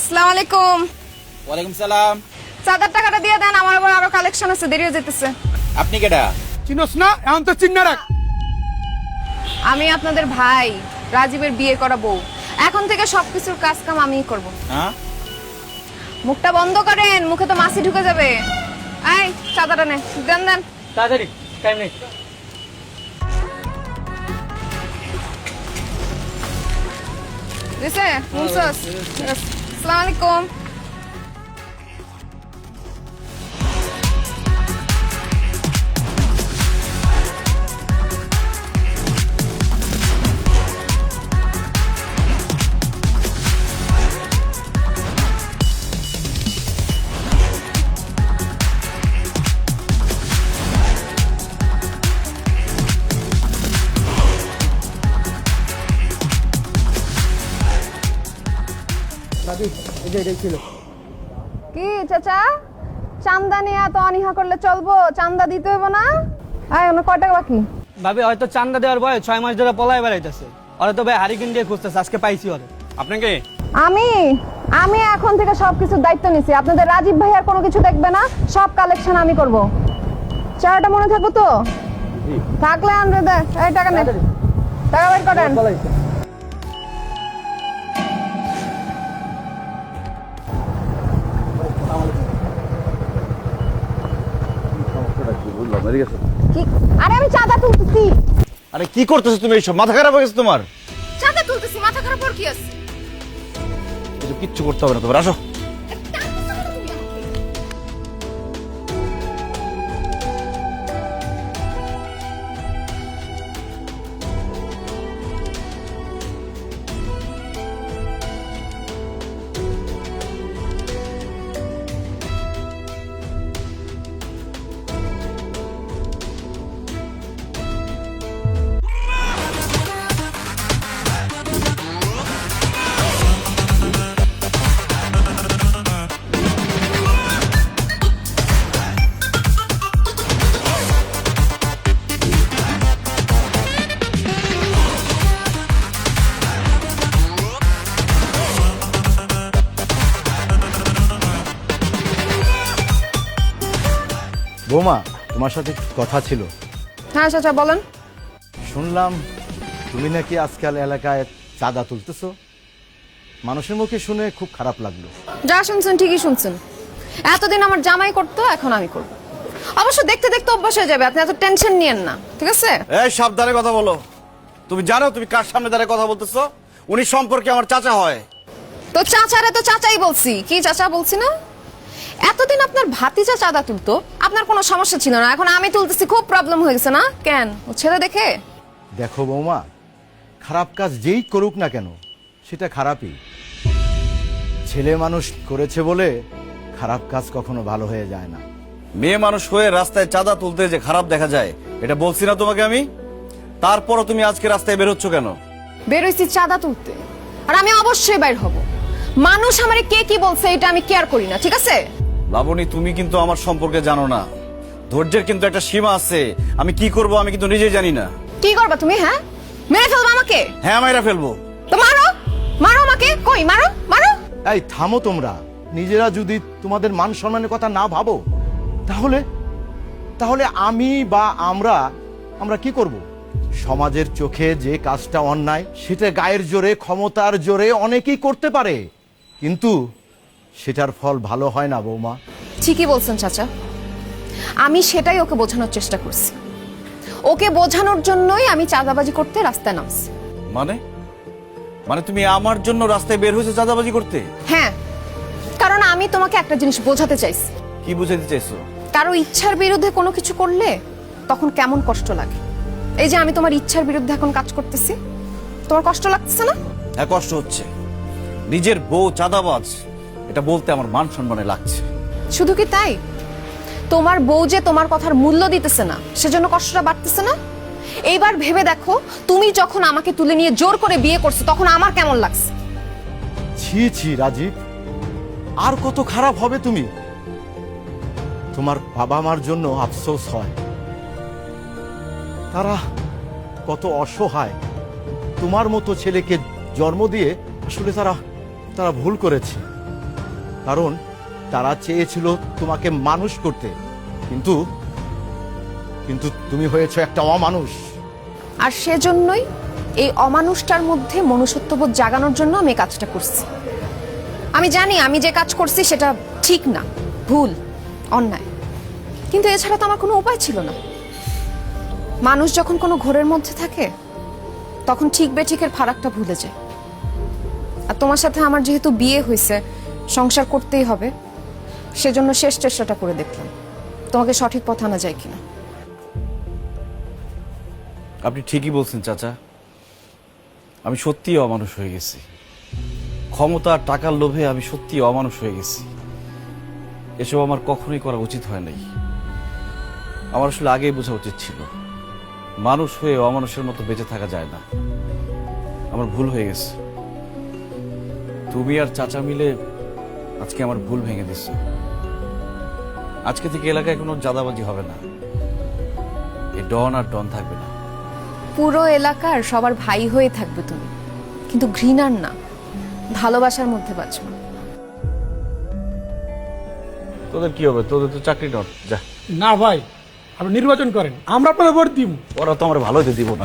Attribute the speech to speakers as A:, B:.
A: আসসালামু আলাইকুম।
B: ওয়ালাইকুম সালাম।
A: চাঁদার টাকাটা দিয়ে দেন, আমার আবার আরো কালেকশন আছে, দেরি হয়ে যেতেছে।
B: আপনি কেডা?
C: চিনোস না? এখন তো চিন্না রাখ।
A: আমি আপনাদের ভাই, রাজীবের বিয়ে করা বউ। এখন থেকে সবকিছুর কাজ কাম আমিই করব।
B: হ্যাঁ,
A: মুখটা বন্ধ করেন, মুখে তো মাছি ঢুকে যাবে। এই চাঁদাটা নে, দেন দেন
C: তাড়াতাড়ি, টাইম নেই।
A: দিছে মুমসাস। আসসালামু আলাইকুম।
C: দাদি, এই যে এটাই ছিল।
A: কি চাচা, চান্দা নিয়ে এত অনীহা করলে চলবো? চান্দা দিতে হইব না? এই অন্য কয় টাকা বাকি?
D: ভাবি হয়তো চান্দা দেওয়ার বয়স 6 মাস ধরে পলায় বেড়াইতেছে। ওরা তো ভাই হারিকেন দিয়ে খুঁজতেছে, আজকে পাইছি ওরে।
B: আপনাকে
A: আমি আমি এখন থেকে সবকিছুর দায়িত্ব নিছি। আপনাদের রাজীব ভাই আর কোনো কিছু দেখবে না, সব কালেকশন আমি করব। চারটা মনে থাকবো তো? থাকলে আনরে দে। এই টাকা নে, টাকা বের করেন। কি? আরে আমি চাঁদা তুলতেছি।
B: আরে কি করতেছো তুমি? এইসব মাথা খারাপ হয়ে গেছে তোমার?
A: চাঁদা তুলতেছি, মাথা খারাপ ওর কি আছে?
B: কিছু কিচ্ছু করতে হবে না তোমার, আসো।
E: বৌমা, তোমার সাথে কথা ছিল।
A: হ্যাঁ চাচা বলেন।
E: শুনলাম তুমি নাকি আজকাল এলাকায় চাঁদা তুলতেছো। মানুষের মুখে শুনে খুব খারাপ লাগলো।
A: যা শুনছেন ঠিকই শুনছেন। এতদিন আমার জামাই করতো, এখন আমি করব। অবশ্য দেখতে দেখতে অভ্যাস হয়ে যাবে, আপনি এত টেনশন নিয়েন না, ঠিক আছে?
B: এই সাবধানে কথা বলো। তুমি জানো তুমি কার সামনে দাঁড়িয়ে কথা বলতেছো? উনি সম্পর্কে আমার চাচা হয়।
A: তো চাচারে তো চাচাই বলছি, কি চাচা বলছি না? এতদিন আপনার ভাতিজা চাঁদা তুলতো, আপনার কোনো সমস্যা ছিল না, এখন আমি তুলতেছি, খুব প্রবলেম হয়ে গেছে না? কেন ও ছেলে দেখে?
E: দেখো বৌমা, খারাপ কাজ যেই করুক না কেন সেটা খারাপই। ছেলে মানুষ করেছে বলে খারাপ কাজ কখনো ভালো হয়ে যায় না।
B: মেয়ে মানুষ হয়ে রাস্তায় চাঁদা তুলতে যে খারাপ দেখা যায়, এটা বলছি না তোমাকে আমি? তারপরও তুমি আজকে রাস্তায় বেরোচ্ছ কেন?
A: বেরোইছি চাঁদা তুলতে, আর আমি অবশ্যই বাইর হব। মানুষ আমারে কে কি বলছে এটা আমি কেয়ার করি না, ঠিক আছে?
B: লাবণী, তুমি কিন্তু আমার সম্পর্কে জানো না। ধৈর্যের কিন্তু একটা সীমা আছে। আমি কি করব আমি কিন্তু নিজেই জানি না।
A: কি করবা তুমি? হ্যাঁ, মেরে ফেলবা আমাকে?
B: হ্যাঁ, মাইরা ফেলবো।
A: তো মারো, মারো আমাকে। কই মারো, মারো।
E: এই থামো তোমরা। নিজেরা যদি তোমাদের মান সম্মানের কথা না ভাবো, তাহলে তাহলে আমি বা আমরা কি করব? সমাজের চোখে যে কাজটা অন্যায় সেটা গায়ের জোরে, ক্ষমতার জোরে অনেকেই করতে পারে, কিন্তু সেটার ফল ভালো হয় না বৌমা।
A: ঠিকই বলছেন চাচা, আমি সেটাই ওকে বোঝানোর চেষ্টা করছি। ওকে বোঝানোর জন্যই আমি চাঁদাবাজি করতে রাস্তায় নামছি।
B: মানে মানে তুমি আমার জন্য রাস্তায় বের হয়েছে চাঁদাবাজি করতে?
A: হ্যাঁ, কারণ আমি তোমাকে একটা জিনিস বোঝাতে চাইছি।
B: কি বুঝাইতে চাইছো?
A: কারো ইচ্ছার বিরুদ্ধে কোনো কিছু করলে তখন কেমন কষ্ট লাগে। এই যে আমি তোমার ইচ্ছার বিরুদ্ধে এখন কাজ করতেছি, তোমার কষ্ট লাগতেছে না?
B: হ্যাঁ, কষ্ট হচ্ছে। নিজের বউ চাঁদাবাজ, এটা বলতে আমার মান সম্মানে লাগছে।
A: শুধু কি তাই, তোমার বউ যে তোমার কথার মূল্য দিতেছে না, সেজন্য কষ্টটা বাড়তেছে না? এইবার ভেবে দেখো, তুমি যখন আমাকে তুলে নিয়ে জোর করে বিয়ে করছো তখন আমার কেমন লাগছে।
E: ছি ছি রাজীব, আর কত খারাপ হবে তুমি? তোমার বাবা মার জন্য আফসোস হয়। তারা কত অসহায়। তোমার মতো ছেলেকে জন্ম দিয়ে আসলে তারা ভুল করেছে। কারণ তারা চেয়েছিল তোমাকে মানুষ করতে, কিন্তু কিন্তু তুমি হয়েছো একটা অমানুষ।
A: আর সেজন্যই এই অমানুষটার মধ্যে মনুষ্যত্ববোধ জাগানোর জন্য আমি এই কাজটা করছি। আমি জানি আমি যে কাজ করছি সেটা ঠিক না, ভুল, অন্যায়, কিন্তু এছাড়া তো আমার কোনো উপায় ছিল না। মানুষ যখন কোনো ঘোরের মধ্যে থাকে তখন ঠিক বেঠিকের ফারাকটা ভুলে যায়। আর তোমার সাথে আমার যেহেতু বিয়ে হয়েছে, সংসার করতেই হবে, সেজন্য শেষ চেষ্টাটা করে দেখলাম তোমাকে সঠিক পথ আনা যায় কিনা।
B: আপনি ঠিকই বলছেন চাচা, আমি সত্যিই অমানুষ হয়ে গেছি। ক্ষমতা আর টাকার লোভে আমি সত্যিই অমানুষ হয়ে গেছি। এসব আমার কখনোই করা উচিত হয় নাই। আমার আসলে আগেই বোঝা উচিত ছিল, মানুষ হয়ে অমানুষের মতো বেঁচে থাকা যায় না। আমার ভুল হয়ে গেছে। তুমি আর চাচা মিলে আজকে আমার ভুল ভেঙে দিচ্ছ। আজকে থেকে এলাকায় কোনো জাদাবাজি হবে না, এই ডন আর ডন থাকবে না।
A: পুরো এলাকার সবার ভাই হয়ে থাকবে তুমি, কিন্তু ঘৃণার না, ভালোবাসার মধ্যে বাঁচবে।
B: তোদের কি হবে? তোদের তো চাকরি ডন। যা,
C: না ভাই, আপনি নির্বাচন করেন, আমরা আপনাদের ভোট দিব।
B: ওরা তো আমার ভালোই দিব না।